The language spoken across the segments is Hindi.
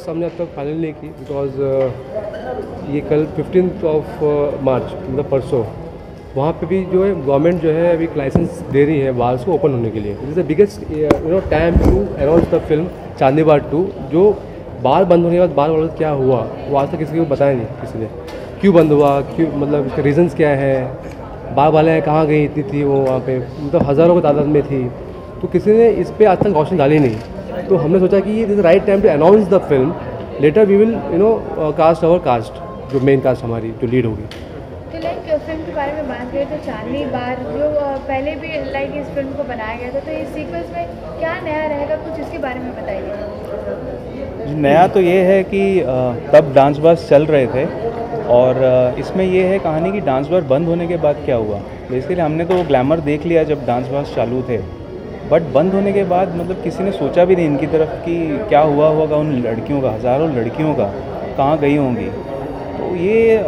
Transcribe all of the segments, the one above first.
बात सामने अब तक फाइनल नहीं की, बिकॉज ये कल 15 मार्च मतलब परसों वहाँ पे भी जो है गवर्नमेंट जो है अभी लाइसेंस दे रही है बार्स को ओपन होने के लिए। This is the biggest time to announce the film Chandi Bar 2। जो बार बंद होने के बाद बार वाला क्या हुआ वो आज तक किसी को बताया नहीं किसी ने, क्यों बंद हुआ, क्यों, मतलब इसके रीजंस क्या है, बार वाले कहाँ गई, इतनी थी वो वहाँ पे, मतलब हज़ारों की तादाद में थी, तो किसी ने इस पर आज तक रोशनी डाली नहीं। तो हमने सोचा कि this right time to announce the film, later we will cast our cast, जो मेन कास्ट हमारी जो लीड होगी। तो लाइक फिल्म के बारे में बात करें तो चांदनी बार जो पहले भी लाइक इस फिल्म को बनाया गया था, तो इस सीक्वेंस में क्या नया रहेगा, कुछ इसके बारे में बताइए। नया तो ये है कि तब डांस बार्स चल रहे थे और इसमें ये है कहानी कि डांस बार बंद होने के बाद क्या हुआ। बेसिकली हमने तो वो ग्लैमर देख लिया जब डांस बार्स चालू थे, बट बंद होने के बाद मतलब किसी ने सोचा भी नहीं इनकी तरफ कि क्या हुआ होगा उन लड़कियों का, हज़ारों लड़कियों का, कहाँ गई होंगी। तो ये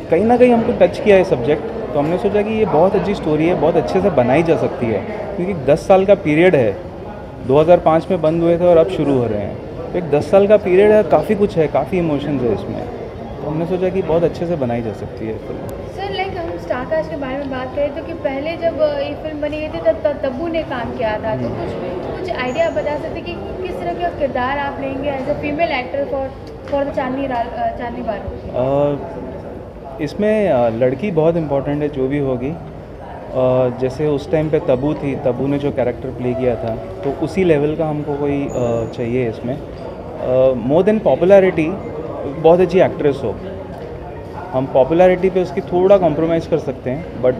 कहीं ना कहीं हमको टच किया है सब्जेक्ट, तो हमने सोचा कि ये बहुत अच्छी स्टोरी है, बहुत अच्छे से बनाई जा सकती है, क्योंकि 10 साल का पीरियड है, 2005 में बंद हुए थे और अब शुरू हो रहे हैं, तो एक 10 साल का पीरियड है, काफ़ी कुछ है, काफ़ी इमोशंस है इसमें, तो हमने सोचा कि बहुत अच्छे से बनाई जा सकती है फिल्म। सर लाइक हम स्टार कास्ट के बारे में बात करें तो कि पहले जब ये फिल्म बनी थी तब तब्बू ने काम किया था, तो कुछ आइडिया आप बता सकते कि किस तरह का किरदार आप लेंगे as a female actor for the Chandni bar. इसमें लड़की बहुत इम्पोर्टेंट है जो भी होगी। जैसे उस टाइम पे तब्बू थी, तब्बू ने जो कैरेक्टर प्ले किया था, तो उसी लेवल का हमको कोई चाहिए इसमें। मोर देन पॉपुलैरिटी, बहुत अच्छी एक्ट्रेस हो। हम पॉपुलैरिटी पे उसकी थोड़ा कॉम्प्रोमाइज़ कर सकते हैं, बट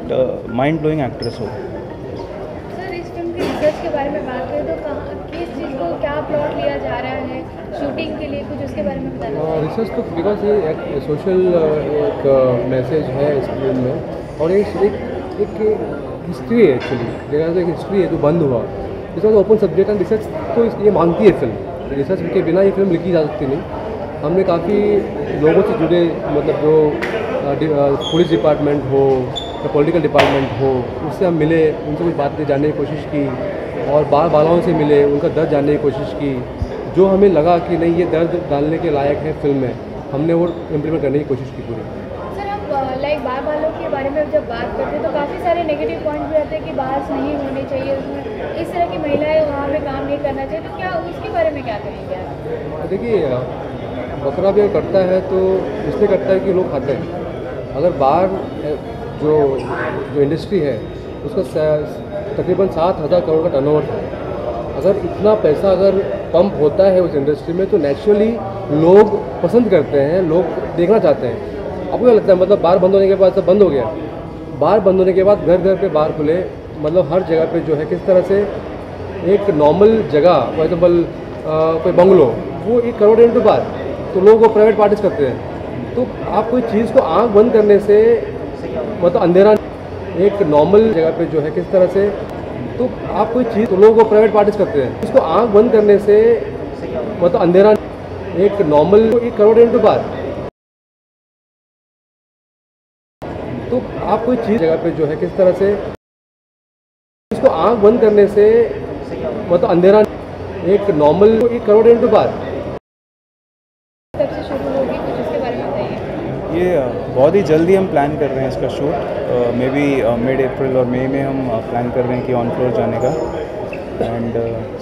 माइंड ब्लोइंग एक्ट्रेस हो। सर इस फिल्म की रिसर्च के बारे में बात करें तो कहाँ किस चीज़ को क्या प्लॉट लिया जा रहा है शूटिंग के लिए, कुछ उसके बारे में बताना। रिसर्च तो बिकॉज ये एक सोशल एक मैसेज है इस फिल्म में, और एक हिस्ट्री है एक्चुअली, देखा जाए एक हिस्ट्री है जो बंद हुआ, because open subject and research तो ये मांगती है फिल्म, रिसर्च के बिना ये फिल्म लिखी जा सकती नहीं। हमने काफ़ी लोगों से जुड़े, मतलब जो पुलिस डिपार्टमेंट हो या पॉलिटिकल डिपार्टमेंट हो, उससे हम मिले, उनसे कुछ बातें जानने की कोशिश की, और बार बालाओं से मिले, उनका दर्द जानने की कोशिश की। जो हमें लगा कि नहीं ये दर्द डालने के लायक है फिल्म में, हमने वो इम्प्लीमेंट करने की कोशिश की पूरी। सर हम लाइक बार बालों के बारे में जब बात करते हैं तो काफ़ी सारे नेगेटिव पॉइंट भी रहते हैं कि बार्स नहीं होने चाहिए उसमें, इस तरह की महिलाएं वहाँ पे काम नहीं करना चाहिए, तो क्या उसके बारे में क्या करेंगे आप? देखिए, बकरा भी अगर करता है तो इसलिए करता है कि लोग खाते हैं। अगर बाहर जो इंडस्ट्री है उसका तकरीबन 7,000 करोड़ का टर्नओवर है, अगर इतना पैसा अगर पंप होता है उस इंडस्ट्री में, तो नेचुरली लोग पसंद करते हैं, लोग देखना चाहते हैं। आपको क्या लगता है, मतलब बार बंद होने के बाद सब बंद हो गया, बार बंद होने के बाद घर घर पे बार खुले, मतलब हर जगह पे जो है किस तरह से एक नॉर्मल जगह, फॉर एग्जाम्पल कोई बंगलो, वो 1 करोड़ इंटू बार, तो लोग वो प्राइवेट पार्टीज करते हैं। तो आप कोई चीज़ को आँख बंद करने से, मतलब अंधेरा, एक नॉर्मल जगह पे जो है किस तरह से, तो आप कोई चीज़, तो लोग वो प्राइवेट पार्टीज करते हैं, इसको आँख बंद करने से, मतलब अंधेरा, एक नॉर्मल 1 करोड़ इंटू बार, तो आप कोई चीज़ जगह पे जो है किस तरह से, इसको आँख बंद करने से, मतलब अंधेरा, एक नॉर्मल 1 करोड़ इंटू बार। ये बहुत ही जल्दी हम प्लान कर रहे हैं इसका शूट, मे बी मिड अप्रैल और मई में हम प्लान कर रहे हैं कि ऑन फ्लोर जाने का, एंड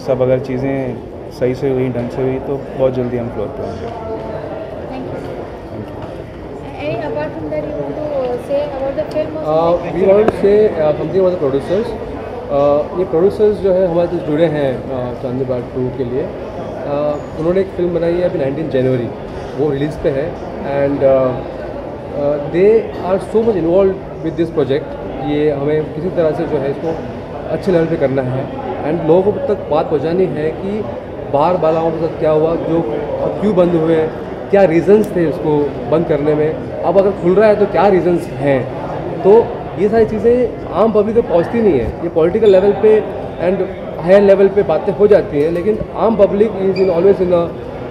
सब अगर चीज़ें सही से हुई, ढंग से हुई, तो बहुत जल्दी हम फ्लोर पे होंगे। We want to say something about the producers. ये प्रोड्यूसर्स जो है हमारे साथ जुड़े हैं चांदनी बार 2 के लिए। उन्होंने एक फिल्म बनाई है अभी 19 जनवरी, वो रिलीज़ पे है, and they are so much involve with this project. ये हमें किसी तरह से जो है इसको अच्छे लेवल पे करना है, एंड लोगों तक बात पहुंचानी है कि बार बालाओं के साथ क्या हुआ, जो क्यों बंद हुए, क्या रीज़न्स थे उसको बंद करने में, अब अगर खुल रहा है तो क्या रीज़न्स हैं। तो ये सारी चीज़ें आम पब्लिक तक पहुँचती नहीं है। ये पॉलिटिकल लेवल पे एंड हायर लेवल पे बातें हो जाती हैं, लेकिन आम public is in always in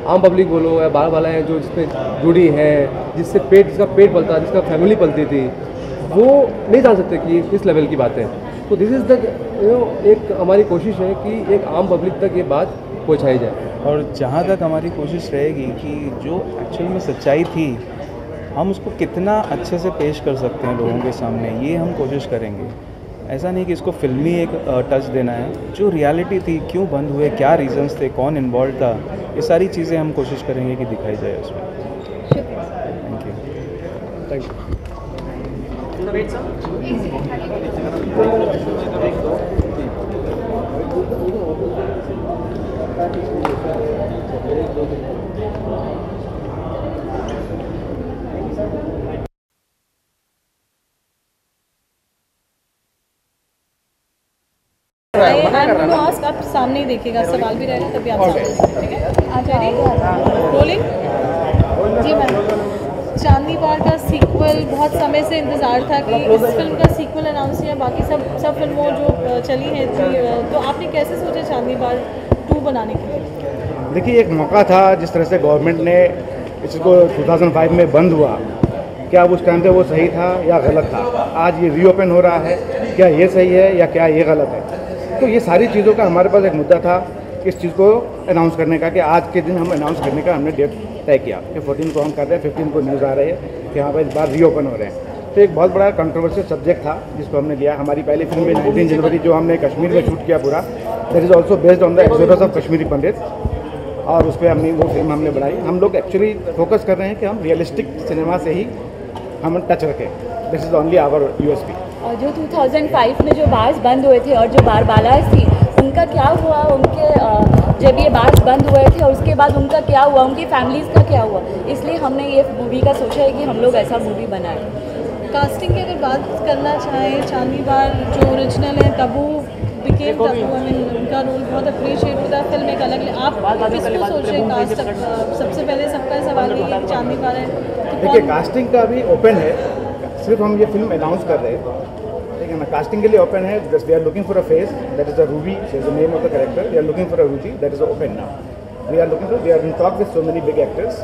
आम पब्लिक बोलो या बार बाला हैं जो जिसपे जुड़ी है, जिसका पेट पलता, जिसका फैमिली पलती थी, वो नहीं जान सकते कि किस लेवल की बात है। तो दिस इज़ द एक हमारी कोशिश है कि एक आम पब्लिक तक ये बात पहुँचाई जाए। और जहाँ तक हमारी कोशिश रहेगी कि जो एक्चुअल में सच्चाई थी हम उसको कितना अच्छे से पेश कर सकते हैं लोगों के सामने, ये हम कोशिश करेंगे। ऐसा नहीं कि इसको फिल्मी एक टच देना है, जो रियलिटी थी, क्यों बंद हुए, क्या रीजंस थे, कौन इन्वॉल्व था, ये सारी चीज़ें हम कोशिश करेंगे कि दिखाई जाए उसमें। Thank you. आप सामने ही देखिएगा, सवाल भी रहेगा तभी आप सामने, ठीक है? रोलिंग। जी मैम, चांदनी बार का सीक्वल बहुत समय से इंतज़ार था कि इस फिल्म का सीक्वल अनाउंस किया, बाकी सब फिल्मों जो चली हैं तो आपने कैसे सोचा चांदनी बार 2 बनाने के लिए? देखिए, एक मौका था, जिस तरह से गवर्नमेंट ने इसको 2005 में बंद हुआ, क्या उस टाइम पे वो सही था या गलत था? आज ये रीओपन हो रहा है, क्या ये सही है या क्या ये गलत है? तो ये सारी चीज़ों का हमारे पास एक मुद्दा था इस चीज़ को अनाउंस करने का, कि आज के दिन हम अनाउंस करने का हमने डेट तय किया कि 14 को हम कर रहे हैं, 15 को न्यूज़ आ रही है कि हाँ भाई इस बार रीओपन हो रहे हैं। तो एक बहुत बड़ा कंट्रोवर्शियल सब्जेक्ट था जिसको हमने लिया। हमारी पहली फिल्म में 19 जनवरी जो हमने कश्मीर में शूट किया पूरा, that is also based on the exodus of Kashmiri Pandit, और उस पर वो फिल्म हमने बनाई। हम लोग एक्चुअली फोकस कर रहे हैं कि हम रियलिस्टिक सिनेमा से ही हम टच रखें। This is only our USP. और जो 2005 में जो बार्स बंद हुए थे और जो बार बालाज थी, उनका क्या हुआ? उनके जब ये बार्स बंद हुए थे और उसके बाद उनका क्या हुआ, उनकी फैमिलीज़ का क्या हुआ? इसलिए हमने ये मूवी का सोचा है कि हम लोग ऐसा मूवी बनाएं। कास्टिंग की अगर बात करना चाहें, चांदनी बार जो ओरिजिनल है Tabu became Tabu, I mean उनका रोल बहुत अप्रिशिएट होता है, फिल्म एक अलग। आप किसको सोच रहे हैं कास्ट? सबसे पहले सबका सवाल ये है कि चांदनी बार है तो देखिए, कास्टिंग का भी ओपन है, सिर्फ हम ये फिल्म अनाउंस कर रहे हैं, ठीक है ना। कास्टिंग के लिए ओपन है। We are looking for a face, that is a Ruby, she is the name of the character. We are looking for a Ruby, that is open now. We are in talk with so many big actors,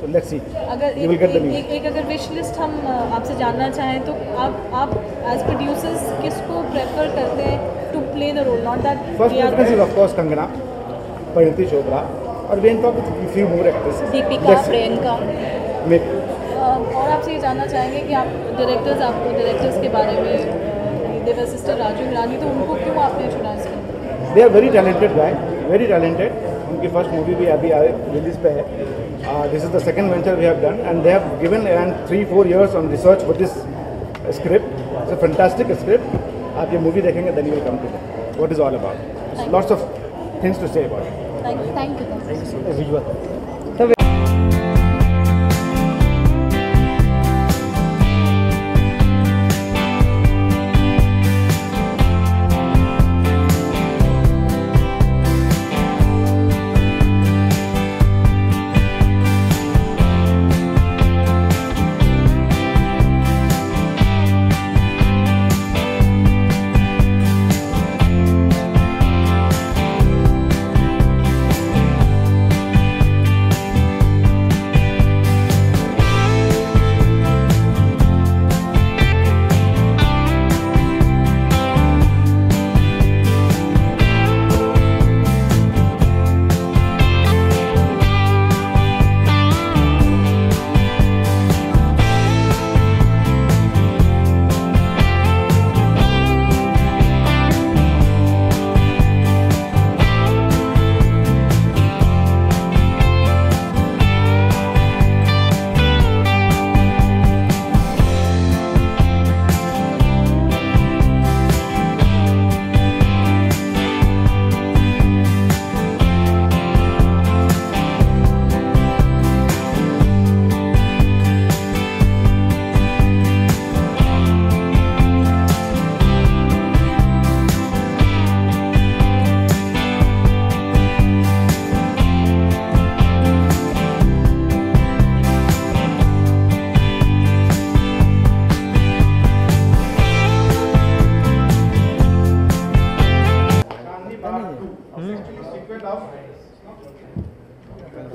so let's see, अगर you will get the news. एक अगर विश लिस्ट हम आपसे जानना चाहें तो आप एज प्रोड्यूसर्स किसको प्रेफर करते हैं to play the role? Not that first preference is of course Kangana, Parineeti Chopra, और we in talk with few more actors, Deepika, Priyanka. और आपसे ये जानना चाहेंगे कि आप डायरेक्टर्स के बारे में, देवर सिस्टर राजू हिरानी, तो उनको क्यों आपने चुना इस film? They are very talented guy, very talented. उनकी फर्स्ट मूवी भी अभी रिलीज पे है। This is the second venture we have done, and they have given and 3-4 years on research for this script. It's a fantastic script. आप ये मूवी देखेंगे then you will come to know what is all about. Lots of things to say about it. Thank you. Visual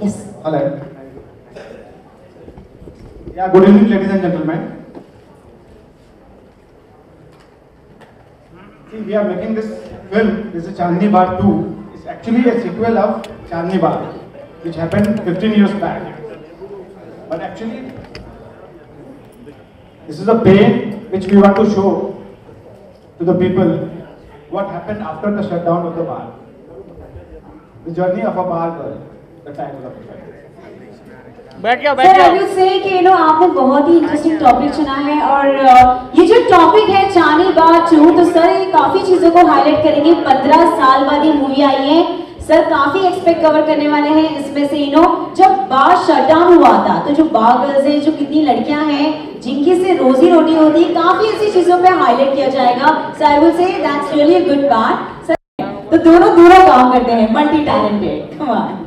Yes. Hello. Yeah, good evening, ladies and gentlemen. See, we are making this film. This is Chandni Bar 2. It's actually a sequel of Chandni Bagh, which happened 15 years back. But actually, this is a pain which we want to show to the people what happened after the shutdown of the bar. The journey of a bar girl, the title of the film. Sir I would say कि आपने बहुत ही इंटरेस्टिंग टॉपिक चुना है और ये जो टॉपिक है चांदनी बाग 2, तो सर ये काफ़ी चीज़ों को हाईलाइट करेंगे। 15 साल बाद ये मूवी आई है सर, काफ़ी एक्सपेक्ट कवर करने वाले हैं इसमें से। जब बार शटडाउन हुआ था तो जो बार गर्ल्स हैं, जो कितनी लड़कियां हैं जिनकी से रोजी रोटी होती है, काफ़ी ऐसी चीज़ों पे हाईलाइट किया जाएगा। सर आई विल से that's really a good part sir. तो दोनों काम करते हैं, multi talented. Come on.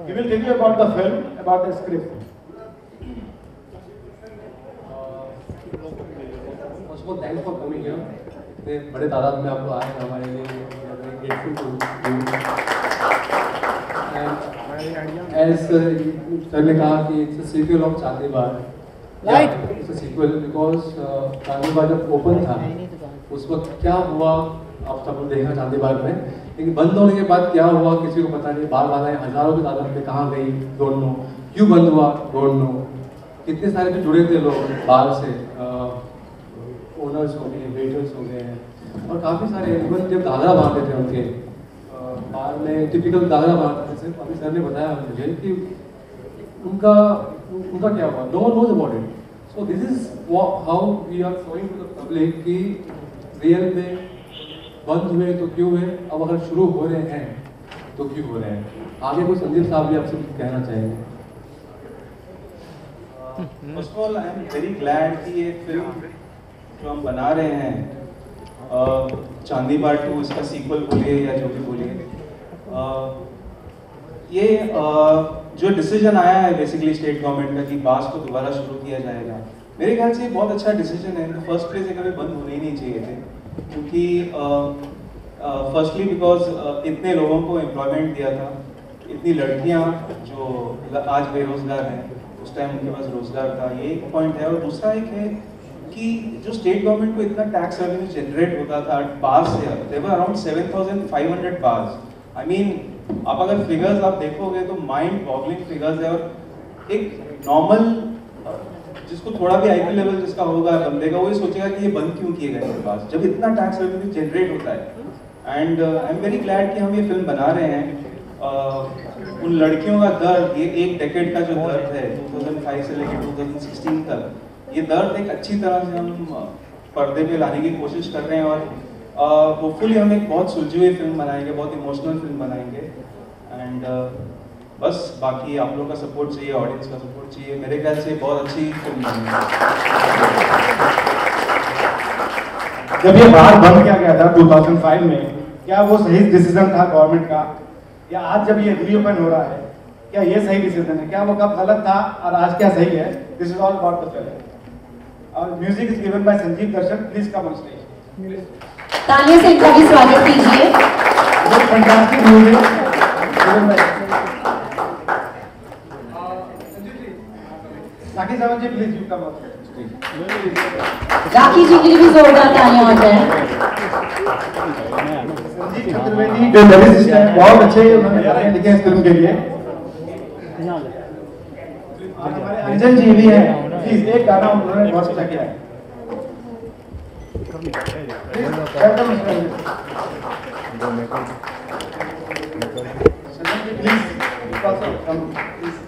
We will tell you about the film, about the script. First of all, thanks for coming here. इतने बड़े तादाद में आपको आए हमारे लिए, grateful to you. And as sir ने कहा कि it's a sequel of Chandni Bagh. Right. It's a sequel because चांदनी बाग जब ओपन था उस वक्त क्या हुआ आप सब देखा चांदनी बाग में, लेकिन बंद होने के बाद क्या हुआ किसी को पता नहीं। बार बार हजारों की तादाद में कहाँ गई डोंट नो, क्यों बंद हुआ डोंट नो। कितने सारे जो जुड़े थे लोग बाहर से, ओनर्स हो गए, वेटर्स हो गए, और काफ़ी सारे इवन जब दादरा मारते थे उनके बाहर में, टिपिकल दादरा मारते थे। अभी सर ने बताया मुझे कि उनका क्या हुआ, no one knows about it. So this is how we are showing to the public कि रियल में बंद हुए तो क्यों हुए, अब अगर शुरू हो रहे हैं तो क्यों हो रहे हैं। आगे कोई संदीप साहब भी आपसे कहना चाहेंगे? First of all I am very glad कि ये फिल्म जो हम बना रहे हैं, चांदनी बाग 2 इसका सीक्वल बोलिए या जो भी बोलिए, ये जो डिसीजन आया है बेसिकली स्टेट गवर्नमेंट का कि बास को दोबारा शुरू किया जाएगा, मेरे ख्याल से बहुत अच्छा डिसीजन है। इन द फर्स्ट प्लेस ये कभी बंद होने ही नहीं चाहिए थे, क्योंकि फर्स्टली बिकॉज इतने लोगों को एम्प्लॉयमेंट दिया था, इतनी लड़कियां जो आज बेरोजगार हैं, उस टाइम उनके पास रोजगार था, ये एक पॉइंट है। और दूसरा एक है कि जो स्टेट गवर्नमेंट को इतना टैक्स रेवेन्यू जनरेट होता था बार्स से, there were around 7,500 bars. I mean आप अगर फिगर्स आप देखोगे तो माइंड बॉगलिंग फिगर्स है। और एक नॉर्मल जिसको थोड़ा भी आईक्यू लेवल जिसका होगा बंदे का, वो ये सोचेगा कि ये बंद क्यों किए गए इनके पास, जब इतना टैक्स रेवेन्यू जनरेट होता है। And I am very glad कि हम ये फिल्म बना रहे हैं। उन लड़कियों का दर्द, ये एक डेकेड का जो दर्द है 2005 से लेकर 2016 तक, ये दर्द एक अच्छी तरह से हम पर्दे पे लाने की कोशिश कर रहे हैं। और होपफुली हम एक बहुत सुलझी हुई फिल्म बनाएंगे, बहुत इमोशनल फिल्म बनाएंगे। एंड बस बाकी आप लोग का सपोर्ट चाहिए, ऑडियंस का सपोर्ट चाहिए। मेरे ख्याल से बहुत अच्छी फिल्म बनेगी। जब ये बार बंद किया गया था 2005 में, क्या वो सही डिसीजन था गवर्नमेंट का, या आज जब ये रीओपन हो रहा है क्या ये सही डिसीजन है, क्या वो कब गलत था और आज क्या सही है? This is all about the film. और music is given by Sanjeev Darshan. Please come on stage. तालियों से इनका भी स्वागत कीजिए। Fantastic music given by Rakhi Sawant ji. Please you come on stage. Rakhi ji के लिए भी जोरदार तालियां हो जाए। संजीव चतुर्वेदी जो लिरिसिस्ट हैं, बहुत अच्छे उन्होंने गाने लिखे इस फिल्म के लिए। और हमारे अंजन जी भी हैं, प्लीज एक गाना उन्होंने बहुत अच्छा किया है। Welcome Sanjan ji, please also come please।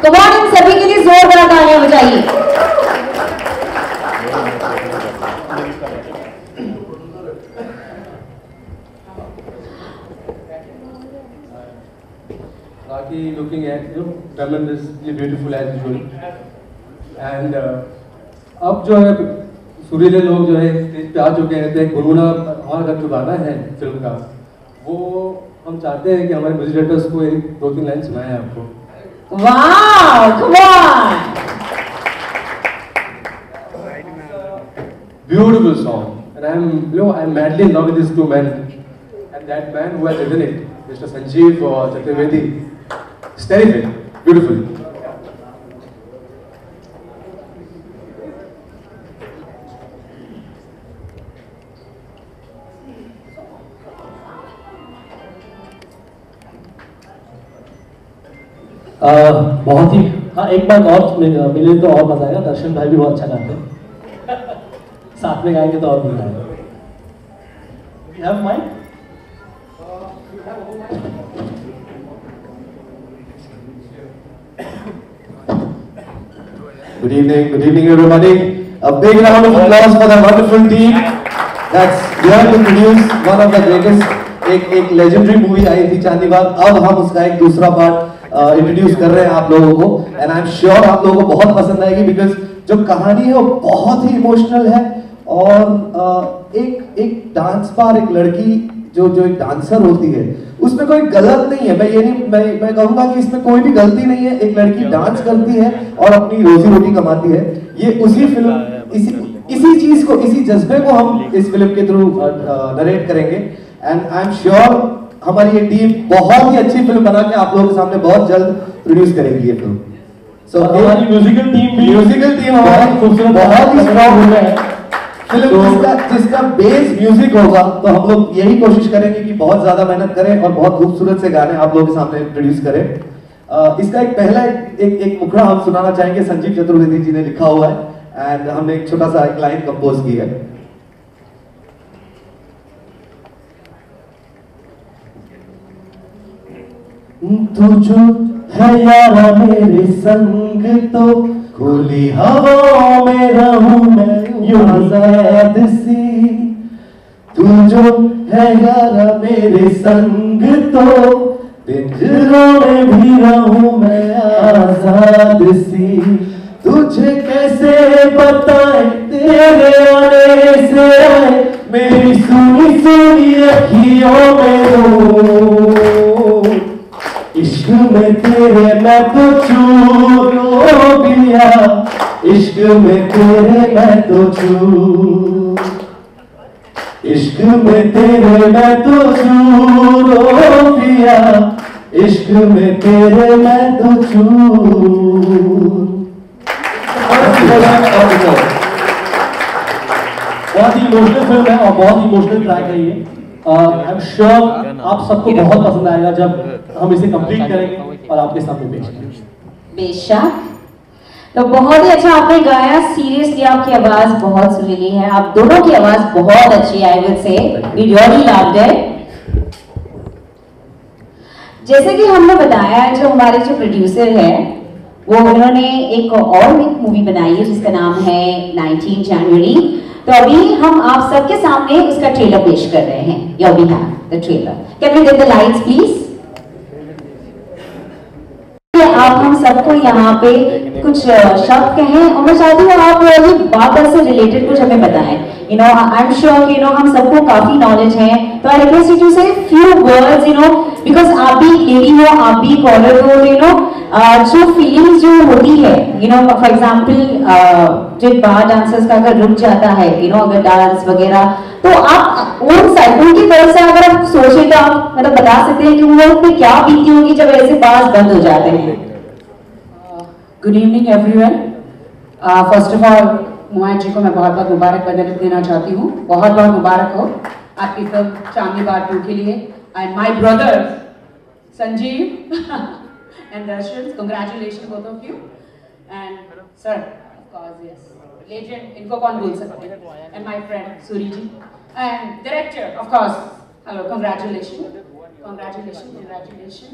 Come on, इन सभी के लिए जोरदार तालियां बजाइए। Raki looking at tremendously beautiful as usual, and अब जो है सुरीले लोग जो है स्टेज पे आ चुके हैं, तो एक गुनगुना हमारा जो गाना है फिल्म का, वो हम चाहते हैं कि हमारे विजिटर्स को एक 2-3 लाइन सुनाएं आपको। Wow, come on. Beautiful song, and I'm madly in love with these two men, and that man who has written it, Mr. Sanjeev Chaturvedi, is terrific. Beautiful. बहुत ही, हाँ एक बार और मिले तो और मजा आएगा। दर्शन भाई भी बहुत अच्छा गाते हैं, साथ में गाएंगे तो और मजा आएगा। You have mic? Good evening everybody. A big round of applause for the wonderful team that's here to produce one of the greatest, एक legendary movie आई थी चांदी बाग। अब हम उसका एक दूसरा पार्ट इंट्रोड्यूस कर रहे हैं आप लोगों को, एंड आई एम श्योर आप लोगों को बहुत पसंद आएगी, बिकॉज जो कहानी है वो बहुत ही इमोशनल है। और एक डांस बार, एक लड़की जो एक डांसर होती है, उसमें कोई गलत नहीं है। मैं कहूंगा कि इसमें कोई भी गलती नहीं है। एक लड़की डांस करती है और अपनी रोजी रोटी कमाती है। ये उसी फिल्म, इसी चीज को, इसी जज्बे को हम इस फिल्म के थ्रू नरेट करेंगे। एंड आई एम श्योर हमारी ये टीम बहुत ही अच्छी फिल्म बना के आप लोगों के सामने बहुत जल्द प्रोड्यूस करेगी ये फिल्म। सो हमारी म्यूजिकल टीम हमारी खूबसूरत, बहुत ही स्ट्रॉन्ग है। फिल्म जिसका बेस म्यूजिक होगा, तो हम लोग यही कोशिश करेंगे कि बहुत ज्यादा मेहनत करें और बहुत खूबसूरत से गाने आप लोगों के सामने प्रोड्यूस करें। इसका एक पहला एक मुखड़ा हम सुनाना चाहेंगे, संजीव चतुर्वेदी जी ने लिखा हुआ है, एंड हमने एक छोटा सा एक लाइन कंपोज की है। तू जो है यारा मेरे संग, तो खुली हवाओं में रहूं मैं यूं आजाद सी। तू जो है यारा मेरे संग, तो पिंजरों में भी रहूं मैं आजाद सी। तुझे कैसे बताएं तेरे आने से आए मेरी सुनी सुनी अखियों में। इश्क में तेरे मैं तो चूर हो गया, इश्क में तेरे मैं तो चूर, इश्क में तेरे मैं तो चूर हो गया, इश्क में तेरे मैं तो चूर। बहुत ही इमोशनल फिल्म है और बहुत इमोशनल ट्रैक है ये। आई एम श्योर आप सबको बहुत पसंद आएगा जब हम इसे कंप्लीट करेंगे और आपके सामने पेश करेंगे। बेशक, तो बहुत ही अच्छा आपने गाया। सीरियसली आपकी आवाज बहुत सुरीली है, आप दोनों की आवाज बहुत अच्छी है। I will say we really loved it. जैसे कि हमने बताया, जो हमारे जो प्रोड्यूसर है वो उन्होंने एक और मूवी बनाई है जिसका नाम है 19 जनवरी। तो अभी हम आप सबके सामने उसका ट्रेलर पेश कर रहे हैं। Here we have the trailer. Can we get the lights please? आप हम सबको यहाँ पे कुछ शब्द कहें और मैं चाहती हूँ आप ये बात से रिलेटेड कुछ हमें बताएं। आई एम श्योर कि हम सबको काफी नॉलेज है, तो आई रिक्वेस्ट यू टू से फ्यू वर्ड्स, बिकॉज आप भी लेडी हो, आप भी कॉलर हो, जो फीलिंग्स जो होती है, फॉर एग्जाम्पल जब बार डांसर्स का अगर रुक जाता है, अगर डांस वगैरह, तो आप उनकी तरफ से अगर आप सोचें तो आप मतलब बता सकते हैं कि वो पे क्या बीती होगी जब ऐसे बार्स बंद हो जाते हैं। Good evening everyone. First of all Muaz ji को मैं बहुत बहुत मुबारकबाद देना चाहती हूँ। बहुत बहुत मुबारक हो आपकी फिल्म चांदनी बार 2 के लिए। And my brothers Sanjeev and Darshan, congratulation both of you. And sir of course yes legend, इनको कौन भूल सकते हैं। And my friend Suri ji and director of course, hello, congratulation congratulation congratulation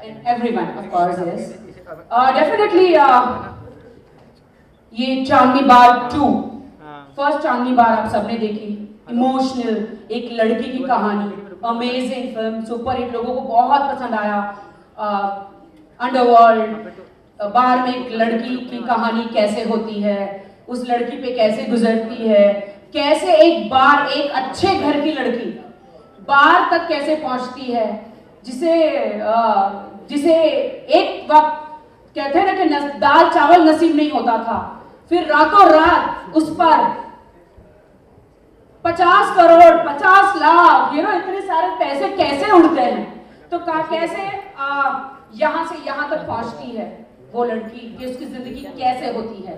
and everyone of course yes. Definitely ये चांदनी बार 2, फर्स्ट चांदनी बार आप सबने देखी, इमोशनल एक लड़की की कहानी, अमेजिंग फिल्म, सुपर हिट, लोगों को बहुत पसंद आया। अंडरवर्ल्ड बार में एक लड़की की कहानी कैसे होती है, उस लड़की पे कैसे गुजरती है, कैसे एक बार एक अच्छे घर की लड़की बार तक कैसे पहुंचती है, जिसे एक वक्त कहते हैं ना कि दाल चावल नसीब नहीं होता था, फिर रातों रात उस पर 50 करोड़ 50 लाख इतने सारे पैसे कैसे उड़ते हैं, तो कैसे यहाँ से यहाँ तक पहुँचती है वो लड़की, कि उसकी जिंदगी कैसे होती है।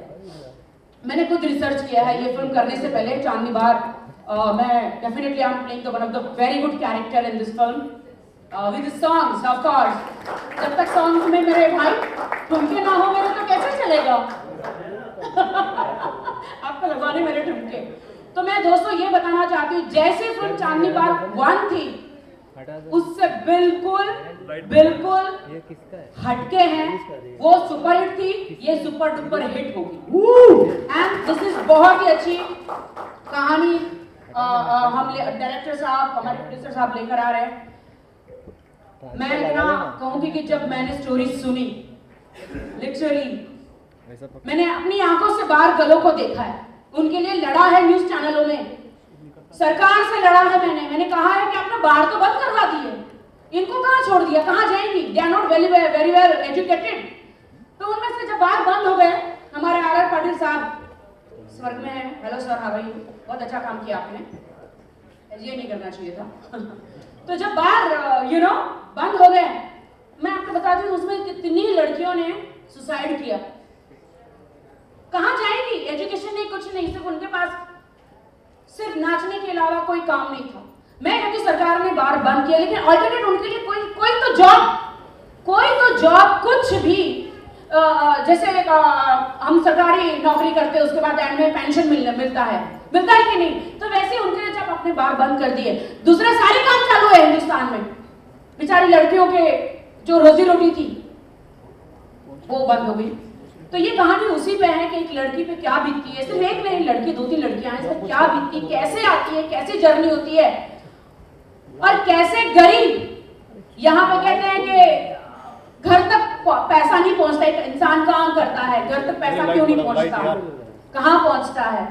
मैंने खुद रिसर्च किया है ये फिल्म करने से पहले। चांदनी बार मैं definitely I am playing the one of the very good character in this film with songs of course. जब तक सॉन्ग्स में मेरे भाई ठुमके ना हो मेरे तो कैसे चलेगा आपको लगवाने मेरे ठुमके। तो मैं दोस्तों ये बताना चाहती हूँ, जैसे फिल्म चांदनी बार 1 थी उससे बिल्कुल बिल्कुल हटके हैं। वो सुपरहिट थी, ये सुपर डुपर हिट होगी। एंड दिस इज बहुत ही अच्छी कहानी हम डायरेक्टर साहब, हमारे प्रोड्यूसर साहब लेकर आ रहे हैं। मैं इतना कहूंगी कि जब मैंने स्टोरी सुनी, लिटरली मैंने अपनी आंखों से बाहर गलों को देखा है, उनके लिए लड़ा है न्यूज चैनलों में, सरकार से लड़ा है। मैंने कहा है कि आपने बार तो बंद करवा दिए, इनको कहाँ छोड़ दिया, कहाँ जाएंगी, they are not very well educated. तो उनमें से जब बार बंद हो गए, हमारे आर पाटिल साहब स्वर्ग में है, हेलो सर, हाँ भाई बहुत अच्छा काम किया आपने, ये नहीं करना चाहिए था तो जब बार बंद हो गए, मैं आपको बताती हूँ उसमें कितनी लड़कियों ने सुसाइड किया। कहाँ जाएंगी, एजुकेशन नहीं, कुछ नहीं, सिर्फ उनके पास सिर्फ नाचने के अलावा कोई काम नहीं था। मैं कहती सरकार ने बार बंद किया, लेकिन ऑल्टरनेट उनके लिए कोई तो जॉब कुछ भी जैसे हम सरकारी नौकरी करते हैं उसके बाद एंड में पेंशन मिलता है कि नहीं, तो वैसे उनके लिए जब अपने बार बंद कर दिए, दूसरे सारे काम चालू है हिंदुस्तान में। बेचारी लड़कियों के जो रोजी रोटी थी वो बंद हो गई। तो ये कहानी उसी पे है कि एक लड़की पे क्या बीतती है, सिर्फ एक नहीं लड़की, 2-3 लड़कियां हैं, इसमें क्या बीतती, कैसे आती है, कैसे जर्नी होती है, और कैसे गरीब यहाँ पे कहते हैं कि घर तक पैसा नहीं पहुंचता। एक इंसान काम करता है, घर तक पैसा क्यों नहीं पहुंचता, कहाँ पहुंचता है,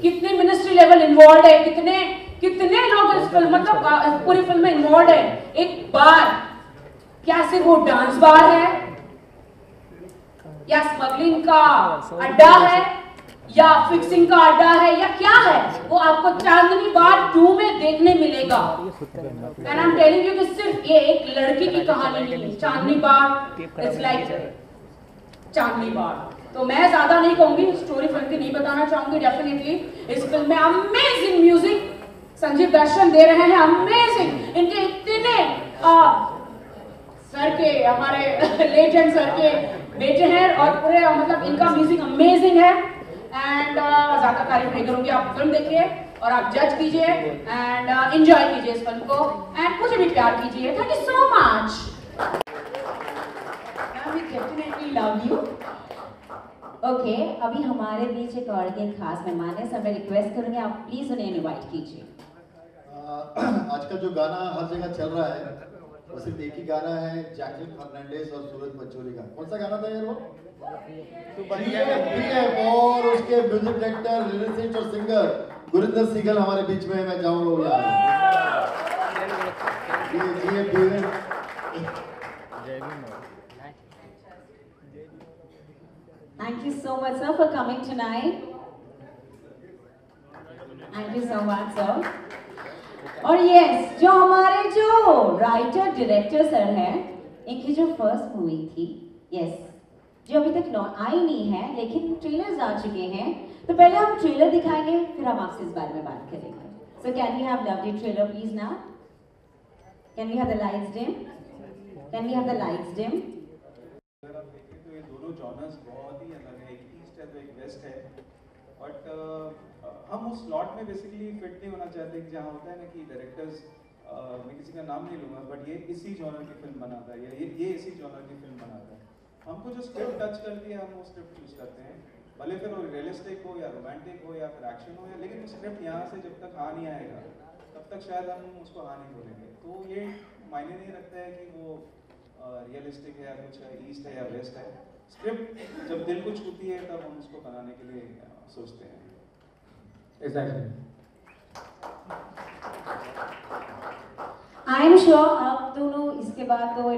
कितने मिनिस्ट्री लेवल इन्वॉल्व है, कितने लोग इस फिल्म मतलब पूरी फिल्म में इन्वॉल्व है। एक बार क्या सिर्फ वो डांस बार है या स्मगलिंग का अड्डा है या फिक्सिंग का अड्डा है या क्या है, वो आपको चांदनी बार 2 में देखने मिलेगा। And I am telling you कि सिर्फ ये एक लड़की की कहानी नहीं है, चांदनी बार इट्स लाइक चांदनी बार। तो मैं ज्यादा नहीं कहूंगी, स्टोरी फिल्म की नहीं बताना चाहूंगी। डेफिनेटली इस फिल्म में अमेजिंग म्यूजिक संजीव दर्शन दे रहे हैं, अमेजिंग। इनके इतने सर के, हमारे लेजेंड सर के बेटे हैं और पूरे मतलब इनका म्यूजिक अमेजिंग है। एंड ज्यादा तारीफ नहीं करूंगी, आप फिल्म देखिए और आप जज कीजिए एंड एंजॉय कीजिए इस फिल्म को एंड मुझे भी प्यार कीजिए। Thank you so much. We definitely love you. Okay, अभी हमारे बीच एक और के खास मेहमान है, सब मैं रिक्वेस्ट करूंगी आप प्लीज उन्हें इनवाइट कीजिए। आज का जो गाना हर जगह चल रहा है वो सिर्फ एक ही गाना है, जैकलिन फर्नांडिस और सूरज पंचोली का। कौन सा गाना था यार वो? और उसके म्यूजिक डायरेक्टर, लिरिसिस्ट और सिंगर गुरिंदर सिंघल हमारे बीच में है। मैं चाहूंगा Thank you so much sir for coming tonight. Thank you so much sir. और यस, जो हमारे जो राइटर डायरेक्टर सर हैं, इनकी जो फर्स्ट मूवी थी यस, जो अभी तक आई नहीं है लेकिन ट्रेलर्स आ चुके हैं, तो पहले हम ट्रेलर दिखाएंगे फिर हम आपसे इस बारे में बात करेंगे। So can we have lovely trailer please now? Can we have the lights dim? Can we have the lights dim? ये दोनों जॉनर्स बहुत ही अलग है, एक ईस्ट है तो एक वेस्ट है, बट हम उस स्लॉट में बेसिकली फिट नहीं होना चाहते कि जहाँ होता है ना कि डायरेक्टर्स, मैं किसी का नाम नहीं लूँगा, बट ये इसी जॉनर की फिल्म बनाता है या ये इसी जॉनर की फिल्म बनाता है। हमको जो स्क्रिप्ट टच करती है हम वो स्क्रिप्ट चूज करते हैं, भले फिर वो रियलिस्टिक हो या रोमांटिक हो या फिर एक्शन हो, या लेकिन वो स्क्रिप्ट यहाँ से जब तक हाँ नहीं आएगा तब तक शायद हम उसको हाँ नहीं बोलेंगे। तो ये मायने नहीं रखता है कि वो रियलिस्टिक है या कुछ है, ईस्ट है या वेस्ट है। स्क्रिप्ट जब दिल को छूती है तब हम उसको बनाने के लिए सोचते हैं। Exactly. आई एम श्योर आप दोनों इसके बाद तो I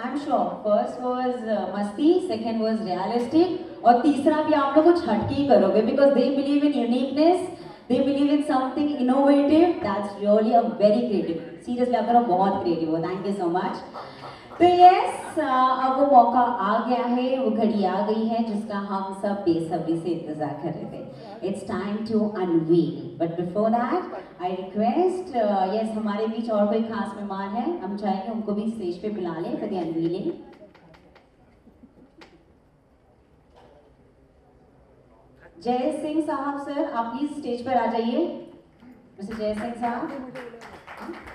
am sure first was मस्ती, सेकंड वाज रियलिस्टिक और तीसरा भी आप लोग कुछ हटके ही करोगे because they believe in uniqueness they believe in something innovative. That's really a very creative. Seriously, आप लोग बहुत creative हो. Thank you so much. तो yes, अब वो मौका आ गया है, वो घड़ी आ गई है जिसका हम सब बेसब्री से इंतजार कर रहे थे. It's time to unveil. But before that, I request, yes, हमारे बीच और कोई खास मेहमान है, हम चाहेंगे उनको भी स्टेज पे बुला लें for the unveiling. जय सिंह साहब सर, आप प्लीज स्टेज पर आ जाइए. मिस्टर जय सिंह साहब,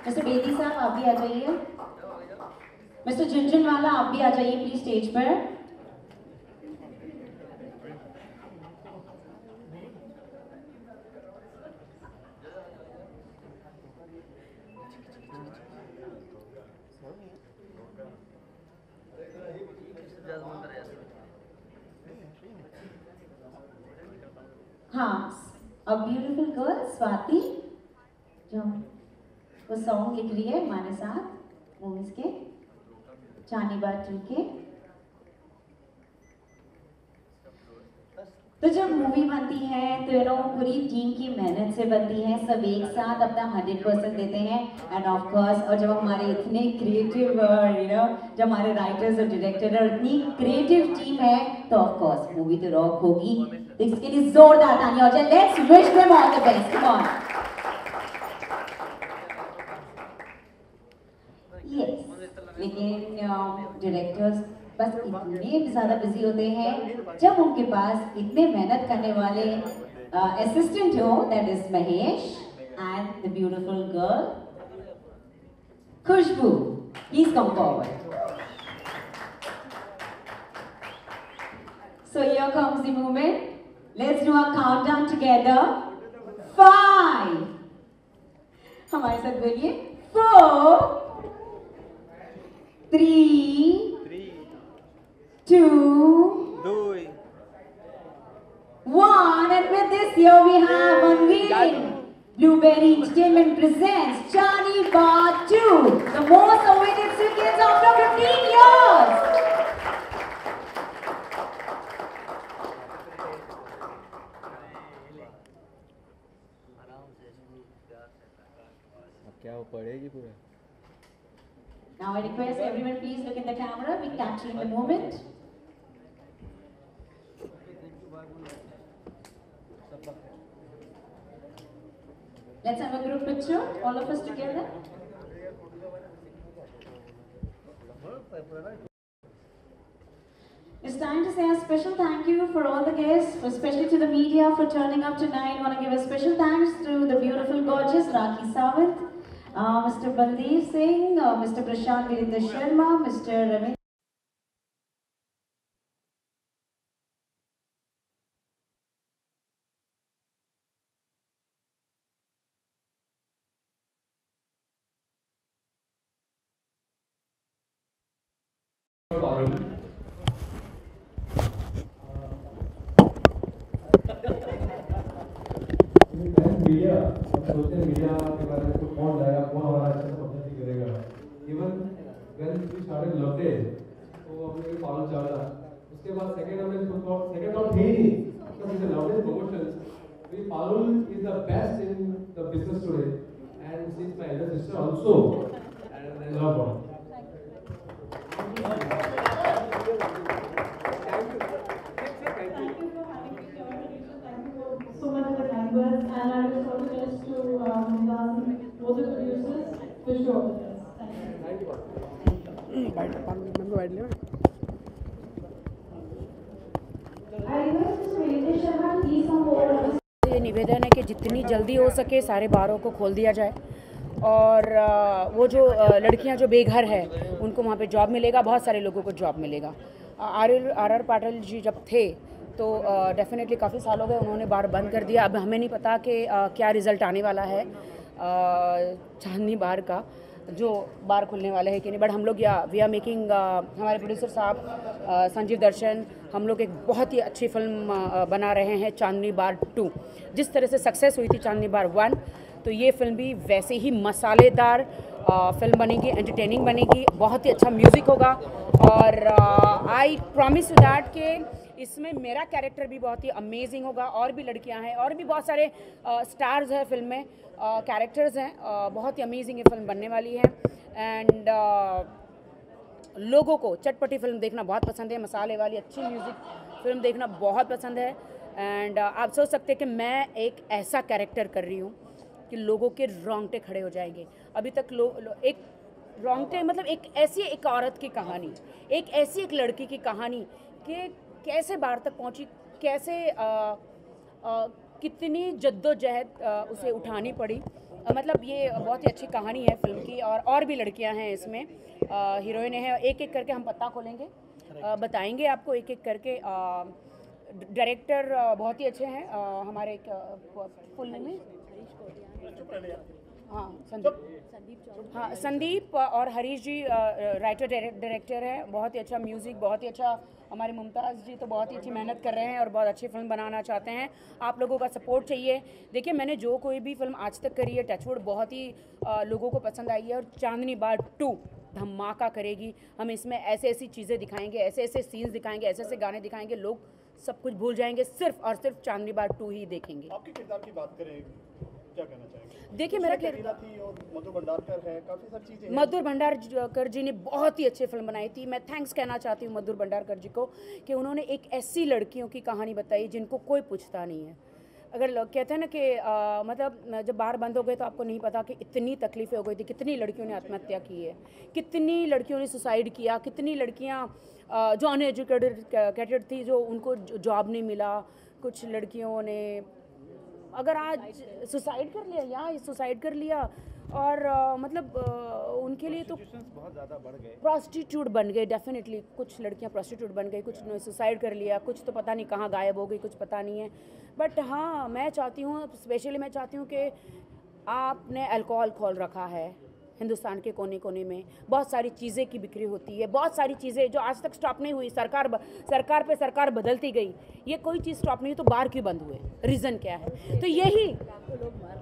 मिस्टर बेदी साहब आप भी आ जाइए. मिस्टर झुनझुनवाला आप भी आ जाइए प्लीज स्टेज पर. हाँ, अ ब्यूटीफुल गर्ल स्वाति जो वो सॉन्ग लिख रही है हमारे साथ मूवीज के चांदी बात 2 के. तो जब मूवी बनती है तो यू नो पूरी टीम की मेहनत से बनती है, सब एक साथ अपना 100% देते हैं. एंड ऑफ कोर्स और जब हमारे इतने क्रिएटिव यू नो जब हमारे राइटर्स और डायरेक्टर और इतनी क्रिएटिव टीम है तो ऑफ कोर्स मूवी तो रॉक होगी. तो इसके लिए जोरदार तालियां हो जाए. Let's wish them all the best. Come on. Yes, लेकिन डायरेक्टर्स बस इतने ज़्यादा बिजी होते हैं जब उनके पास इतने मेहनत करने वाले असिस्टेंट हो. That is Mahesh and the beautiful girl Khushbu. Please come forward. So here comes the moment. Let's do a countdown together. 5. हमारे साथ बोलिए. 4, 3, 2, 1, and with this here we have unveiling. Blueberry Entertainment presents Chani Bar 2, the most awaited sequence after 15 years. क्या वो पड़ेगी पूरा. Now I request everyone please look in the camera. We're capturing the moment. Let's have a group picture, all of us together. It's time to say a special thank you for all the guests, especially to the media for turning up tonight. I want to give a special thanks to the beautiful, gorgeous Rakhi Sawant, Mr. Baldev Singh, Mr. Prashant Virendra Sharma, Mr. Ramesh. Media social media के बारे में कौन लाएगा, कौन हमारा अच्छे से पब्लिसिटी करेगा. Even when we started love day तो हमने एक पालन चाहा. उसके बाद सेकंड हमने सेकंड थॉट थे ही तो is love day promotions. V Palan is the best in the business today and she is my elder sister also and I love her. So much of the kind words, and I wish all the best to Hamdan, both the producers. Wish you all the best. Thank you. I request Mr. Virendra Sharma please come forward. ये निवेदन है कि जितनी जल्दी हो सके सारे बारों को खोल दिया जाए और वो जो लड़कियां जो बेघर है उनको वहाँ पे जॉब मिलेगा. बहुत सारे लोगों को जॉब मिलेगा. आर पाटिल जी जब थे तो डेफिनेटली काफ़ी साल हो गए, उन्होंने बार बंद कर दिया. अब हमें नहीं पता कि क्या रिज़ल्ट आने वाला है चांदनी बार का, जो बार खुलने वाला है कि नहीं. बट हम लोग वी आर मेकिंग, हमारे प्रोड्यूसर साहब संजीव दर्शन, हम लोग एक बहुत ही अच्छी फिल्म बना रहे हैं चांदनी बार 2. जिस तरह से सक्सेस हुई थी चांदनी बार 1, तो ये फिल्म भी वैसे ही मसालेदार फिल्म बनेगी, एंटरटेनिंग बनेगी, बहुत ही अच्छा म्यूज़िक होगा. और आई प्रॉमिस यू दैट कि इसमें मेरा कैरेक्टर भी बहुत ही अमेजिंग होगा, और भी लड़कियां हैं और भी बहुत सारे स्टार्स हैं फिल्म में, कैरेक्टर्स हैं, बहुत ही अमेजिंग ये फिल्म बनने वाली है। एंड लोगों को चटपटी फिल्म देखना बहुत पसंद है, मसाले वाली अच्छी म्यूज़िक फिल्म देखना बहुत पसंद है। एंड आप सोच सकते हैं कि मैं एक ऐसा कैरेक्टर कर रही हूँ कि लोगों के रोंगटे खड़े हो जाएंगे। अभी तक एक रोंगटे मतलब एक औरत की कहानी, एक ऐसी एक लड़की की कहानी कि कैसे बाहर तक पहुंची, कैसे कितनी जद्दोजहद उसे उठानी पड़ी। मतलब ये बहुत ही अच्छी कहानी है फिल्म की, और भी लड़कियां हैं इसमें, हीरोइन है। एक एक करके हम पता खोलेंगे, बताएंगे आपको एक एक करके। डायरेक्टर बहुत ही अच्छे हैं हमारे, फुल नेम है संदीप और हरीश जी राइटर डायरेक्टर है। बहुत ही अच्छा म्यूज़िक, बहुत ही अच्छा। हमारे मुमताज़ जी तो बहुत ही अच्छी मेहनत कर रहे हैं और बहुत अच्छी फिल्म बनाना चाहते हैं। आप लोगों का सपोर्ट चाहिए। देखिए, मैंने जो कोई भी फिल्म आज तक करी है, टचवुड बहुत ही लोगों को पसंद आई है, और चांदनी बार 2 धमाका करेगी। हम इसमें ऐसे ऐसी चीज़ें दिखाएंगे, ऐसे ऐसे सीन्स दिखाएंगे, ऐसे ऐसे गाने दिखाएंगे, लोग सब कुछ भूल जाएंगे, सिर्फ और सिर्फ चांदनी बार 2 ही देखेंगे। आपके किरदार की बात करें, क्या कहना चाहेंगे? देखिए, मेरा किरदार थी और मधुर भंडारकर है, काफ़ी सारी चीज़ें। मधुर भंडारकर जी ने बहुत ही अच्छी फिल्म बनाई थी। मैं थैंक्स कहना चाहती हूँ मधुर भंडारकर जी को कि उन्होंने एक ऐसी लड़कियों की कहानी बताई जिनको कोई पूछता नहीं है। अगर लोग कहते हैं ना कि मतलब जब बाहर बंद हो गए तो आपको नहीं पता कि इतनी तकलीफ़ें हो गई थी, कितनी लड़कियों ने आत्महत्या की है, कितनी लड़कियों ने सुसाइड किया, कितनी लड़कियाँ जो अनएजुकेटेड थी, जो उनको जॉब नहीं मिला, कुछ लड़कियों ने अगर आज सुसाइड कर लिया और मतलब उनके लिए तो बहुत ज़्यादा बढ़ गए, प्रॉस्टिट्यूट बन गए। डेफिनेटली कुछ लड़कियां प्रॉस्टिट्यूट बन गई, कुछ ने सुसाइड कर लिया, कुछ तो पता नहीं कहाँ गायब हो गई, कुछ पता नहीं है। बट हाँ, मैं चाहती हूँ, स्पेशली मैं चाहती हूँ कि आपने अल्कोहल खोल रखा है हिंदुस्तान के कोने कोने में, बहुत सारी चीज़ें की बिक्री होती है, बहुत सारी चीज़ें जो आज तक स्टॉप नहीं हुई। सरकार पे सरकार बदलती गई, ये कोई चीज़ स्टॉप नहीं हुई, तो बार क्यों बंद हुए? रीज़न क्या है? तो यही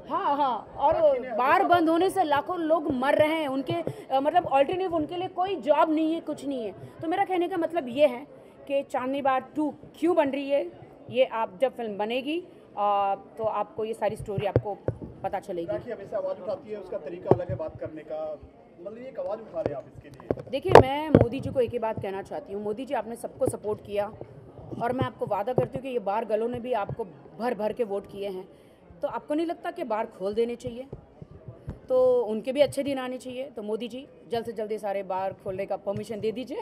हाँ, और बार बंद होने से लाखों लोग मर रहे हैं, उनके मतलब ऑल्टरनेटिव उनके लिए कोई जॉब नहीं है, कुछ नहीं है। तो मेरा कहने का मतलब ये है कि चांदनी बार 2 क्यों बन रही है, ये आप जब फिल्म बनेगी तो आपको ये सारी स्टोरी आपको पता चलेगी। हमेशा आवाज़ उठाती है, उसका तरीका अलग है बात करने का, मतलब ये आवाज़ उठा रहे हैं आप इसके लिए। देखिए, मैं मोदी जी को एक ही बात कहना चाहती हूँ। मोदी जी, आपने सबको सपोर्ट किया और मैं आपको वादा करती हूँ कि ये बार गलों ने भी आपको भर भर के वोट किए हैं, तो आपको नहीं लगता कि बार खोल देने चाहिए? तो उनके भी अच्छे दिन आने चाहिए। तो मोदी जी जल्द से जल्द सारे बार खोलने का परमिशन दे दीजिए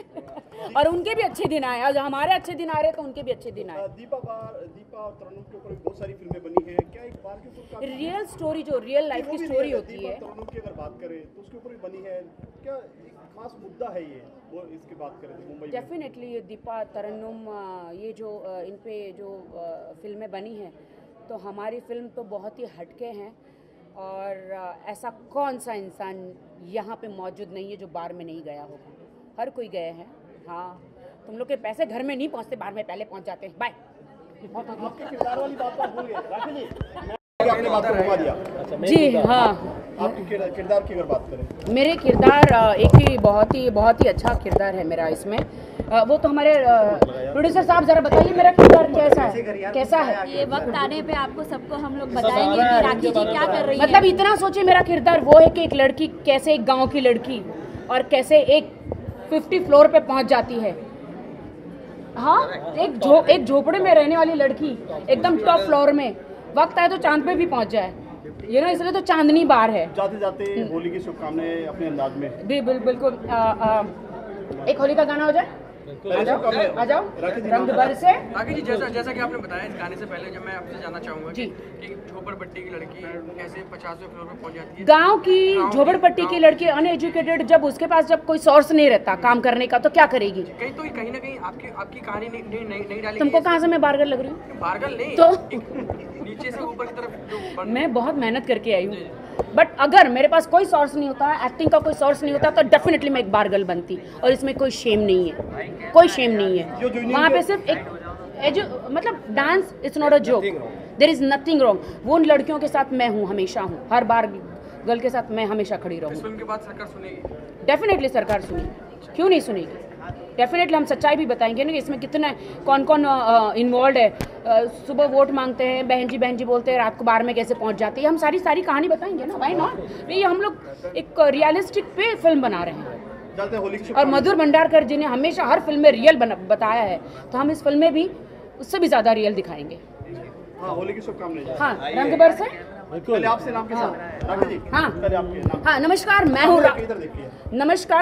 और उनके भी अच्छे दिन आए। आज हमारे अच्छे दिन आ रहे तो उनके भी अच्छे दिन आए। दीपा और तरन्नुम के ऊपर बहुत सारी फिल्में बनी हैं, क्या एक बार के ऊपर रियल स्टोरी, जो रियल लाइफ की स्टोरी होती है, तरन्नुम की अगर बात करें तो उसके ऊपर भी बनी है, क्या एक खास मुद्दा है ये, वो इसकी बात करें तो मुंबई डेफिनेटली दीपा तरन्नुम, ये जो इन पे जो फिल्में बनी हैं, तो हमारी फिल्म तो बहुत ही हटके हैं और ऐसा कौन सा इंसान यहाँ पे मौजूद नहीं है जो बार में नहीं गया होगा। हर कोई गए हैं। हाँ, तुम लोग के पैसे घर में नहीं पहुँचते, बार में पहले पहुँच जाते हैं। बाय। आपके किरदार वाली बात आप भूल गए राखी जी, आपने बात को घुमा दिया। जी हाँ, आपके किरदार की अगर बात करें, मेरे किरदार एक ही बहुत ही अच्छा किरदार है मेरा इसमें। वो तो हमारे प्रोड्यूसर साहब जरा बताइए मेरा किरदार कैसा है? ये वक्त आने पे आपको सबको हम लोग बताएंगे कि राखी जी क्या कर रही है। मतलब इतना सोचिए, मेरा किरदार वो है कि एक लड़की कैसे एक गांव की लड़की और कैसे एक 50 फ्लोर पे पहुंच जाती है। हाँ, एक झोपड़े में रहने वाली लड़की एकदम टॉप फ्लोर में, वक्त आए तो चांद पे भी पहुंच जाए, ये ना, इसलिए तो चांदनी बार है। जाते जाते होली की शुभकामनाएं अपने अंदाज में। बिल्कुल। एक होली का गाना हो जाए, आ जाओ रंग बरसे। राखी जी, जैसा कि आपने बताया इस गाने से पहले, जब मैं आपसे जानना चाहूंगा कि झोपड़पट्टी की लड़की कैसे 50वें फ्लोर पर पहुंच जाती है। गांव की झोपड़पट्टी की लड़की अनएजुकेटेड, जब उसके पास जब कोई सोर्स नहीं रहता काम करने का, तो क्या करेगी? कहीं ना कहीं आपकी कहानी नहीं डाली। तुमको कहाँ से मैं बारगल लग रही हूँ? बारगल नहीं, तो नीचे से ऊपर की तरफ मैं बहुत मेहनत करके आई हूँ। बट अगर मेरे पास कोई सोर्स नहीं होता, एक्टिंग का कोई सोर्स नहीं होता, तो डेफिनेटली मैं एक बारगल बनती। और इसमें कोई शेम नहीं है, कोई शेम नहीं है। वहाँ पे सिर्फ एक मतलब dance, it's not a joke, there is nothing wrong. वो उन लड़कियों के साथ मैं हूँ, हमेशा हूँ, हर बार गर्ल के साथ मैं हमेशा खड़ी रहूँ। फिल्म के बाद सरकार सुनेगी? डेफिनेटली सरकार सुनेगी, क्यों नहीं सुनेगी। डेफिनेटली हम सच्चाई भी बताएंगे ना कि इसमें कितना कौन कौन इन्वॉल्व है। सुबह वोट मांगते हैं, बहन जी बोलते हैं, रात को बार में कैसे पहुंच जाती है, हम सारी कहानी बताएंगे ना, व्हाई नॉट। ये हम लोग एक रियलिस्टिक पे फिल्म बना रहे हैं और मधुर भंडारकर जी ने हमेशा हर फिल्म में रियल बताया है, तो हम इस फिल्म में भी उससे भी ज़्यादा रियल दिखाएंगे। हाँ, होली की शुभकामनाएं। हाँ, रंग बरसे। पहले आपसे नाम के साथ राखी जी। पहले आपके नाम। हाँ, नमस्कार,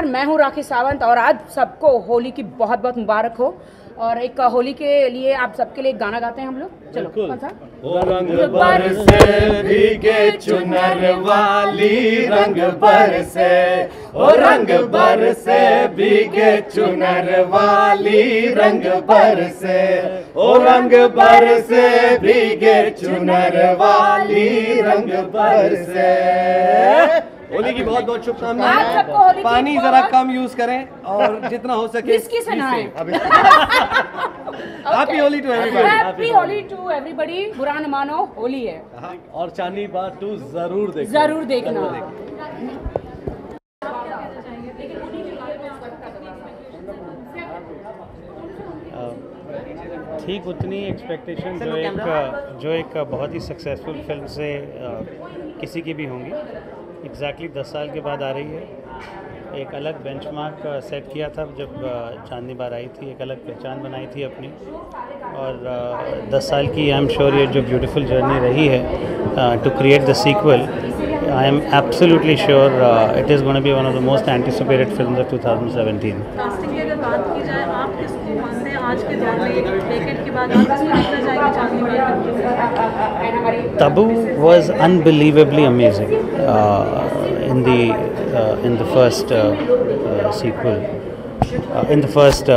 मैं हूँ राखी सावंत और आज सबको होली की बहुत बहुत मुबारक हो। और एक होली के लिए आप सबके लिए एक गाना गाते हैं हम लोग, चलो कौन सा? रंग बरसे भीगे चुनर वाली, रंग बरसे, ओ रंग बरसे भीगे चुनर वाली, रंग बरसे, ओ रंग बरसे भीगे चुनर वाली, रंग बरसे। होली की बहुत बहुत शुभकामनाएं। पानी जरा कम यूज करें और जितना हो सके विस्की से नहाएं। Happy Holi to everybody. Happy Holi to everybody. बुरा न मानो, होली है। और चांदनी बार 2 जरूर देखना। ठीक उतनी एक्सपेक्टेशन जो एक बहुत ही सक्सेसफुल फिल्म से किसी की भी होंगी। एग्जैक्टली 10 साल के बाद आ रही है। एक अलग बेंचमार्क सेट किया था जब चांदनी बार आई थी, एक अलग पहचान बनाई थी अपनी। और 10 साल की आई एम श्योर ये जो ब्यूटीफुल जर्नी रही है to create the sequel, I am absolutely sure it is gonna be one of the most anticipated films of 2017। Casting की अगर बात की जाए, आप किसको मानते हैं आज के दौर में, डेकेड के बाद आप किसको देखना चाहेंगे चांदनी बार? Tabu was unbelievably amazing in the first sequel, in the first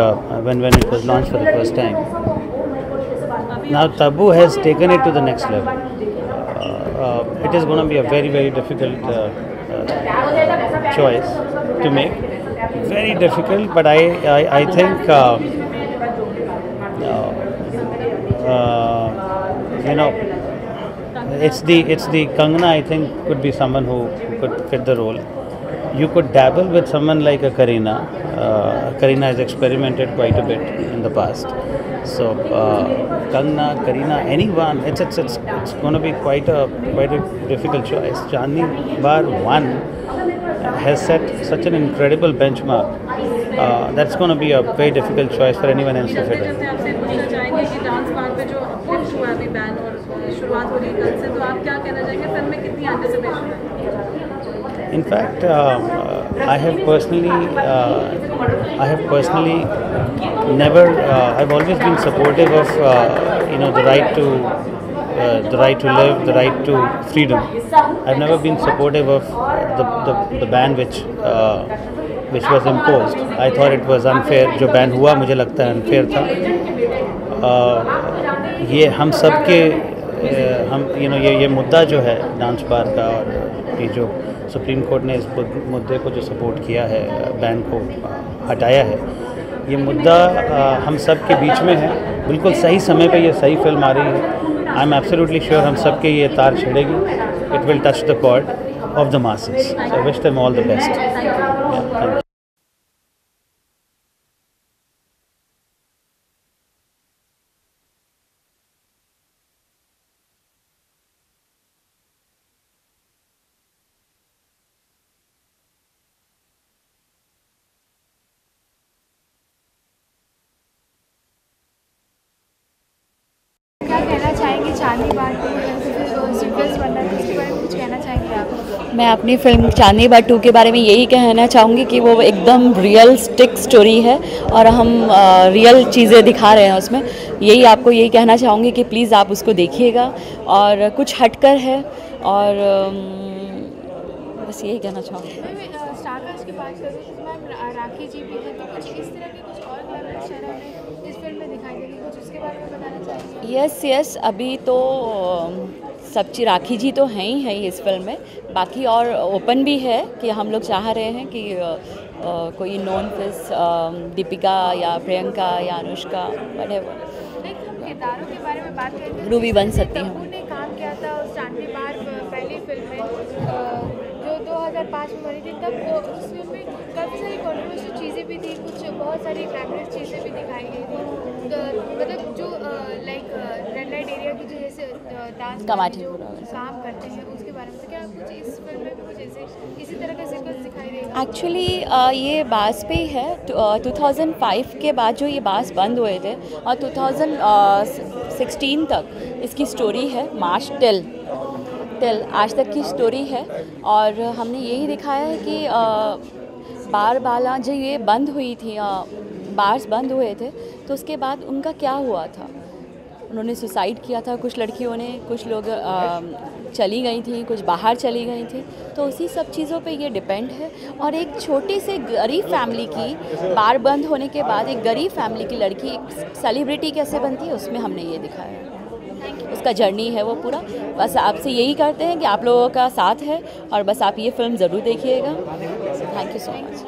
when it was launched for the first time. Now Tabu has taken it to the next level. It is going to be a very very difficult choice to make, very difficult, but I think you know, it's the Kangana, I think, could be someone who could fit the role. You could dabble with someone like a Kareena. Kareena has experimented quite a bit in the past. So Kangana, Kareena, anyone, it's going to be quite a difficult choice. Chandni Bar 1 has set such an incredible benchmark. That's going to be a very difficult choice for anyone else to fit in. आपसे पूछना चाहेंगे कि डांस बार पे जो अपलिफ्ट हुआ अभी बैन और शुरुआत हो रही है कल से, तो आप क्या कहना चाहेंगे? फिल्म में कितनी एंटिसिपेशन है? In fact, I have personally never. I've always been supportive of the right to live, the right to freedom. I've never been supportive of the ban which was imposed. I thought it was unfair. जो ban हुआ मुझे लगता है unfair था। ये हम सब के ये मुद्दा जो है डांस बार का, और ये जो सुप्रीम कोर्ट ने इस मुद्दे को जो सपोर्ट किया है, बैन को हटाया है, ये मुद्दा हम सब के बीच में है। बिल्कुल सही समय पे ये सही फिल्म आ रही है। आई एम एब्सोल्युटली श्योर हम सब के ये तार छिड़ेगी। It will touch the chord of the masses. So I wish them all the best. Thank you. Chandni Bar 2 sequels बन रहा है, उसके बारे में कुछ कहना चाहेंगे आप? मैं अपनी फिल्म चांदनी बार 2 के बारे में यही कहना चाहूँगी कि वो एकदम रियल स्टिक स्टोरी है और हम रियल चीज़ें दिखा रहे हैं उसमें। यही कहना चाहूँगी कि प्लीज़ आप उसको देखिएगा, और कुछ हटकर है, और बस यही कहना चाहूँगी। स्टारकास्ट की बात करूँ तो मैम राखी जी भी है, तो कुछ इस तरह के कुछ और ग्लैमरस चेहरे हमें इस फिल्म में दिखाई देगी, कुछ उसके बारे में बताना चाहिए? यस, अभी तो सब चीज़ राखी जी तो हैं ही इस फिल्म में, बाकी और ओपन भी है कि हम लोग चाह रहे हैं कि कोई नॉन फेस दीपिका या प्रियंका या अनुष्का व्हाटएवर किरदारों के बारे में बात करें, रूबी बन सकती हैं। तब्बू ने काम किया था उस चांदनी बार पहली फिल्म में जो 2005 में बनी थी, तब उस फिल्म में काफ़ी सारी कॉन्ट्रोवर्शियल चीज़ें भी थी, कुछ बहुत सारी ग्लैमरस चीज़ें भी दिखाई गई थी, तो मतलब जो लाइक रेड लाइट एरिया की जो जैसे डांस जो काम करते हैं उसके बारे में, तो क्या कुछ इस फिल्म में भी कुछ ऐसे इसी तरह का सीक्वेंस दिखाई देगा? एक्चुअली ये बास पे ही है। 2005 के बाद जो ये बास बंद हुए थे और 2016 तक इसकी स्टोरी है, मार्च टिल आज तक की स्टोरी है। और हमने यही दिखाया है कि बार बाला जो ये बंद हुई थी, बार्स बंद हुए थे, तो उसके बाद उनका क्या हुआ था। उन्होंने सुसाइड किया था कुछ लड़कियों ने, कुछ लोग चली गई थी, कुछ बाहर चली गई थी, तो उसी सब चीज़ों पे ये डिपेंड है। और एक छोटी से गरीब फैमिली की बार बंद होने के बाद एक गरीब फैमिली की लड़की एक सेलिब्रिटी कैसे बनती है, उसमें हमने ये दिखाया है। उसका जर्नी है वो पूरा। बस आपसे यही करते हैं कि आप लोगों का साथ है और बस आप ये फिल्म ज़रूर देखिएगा। Thank you so much.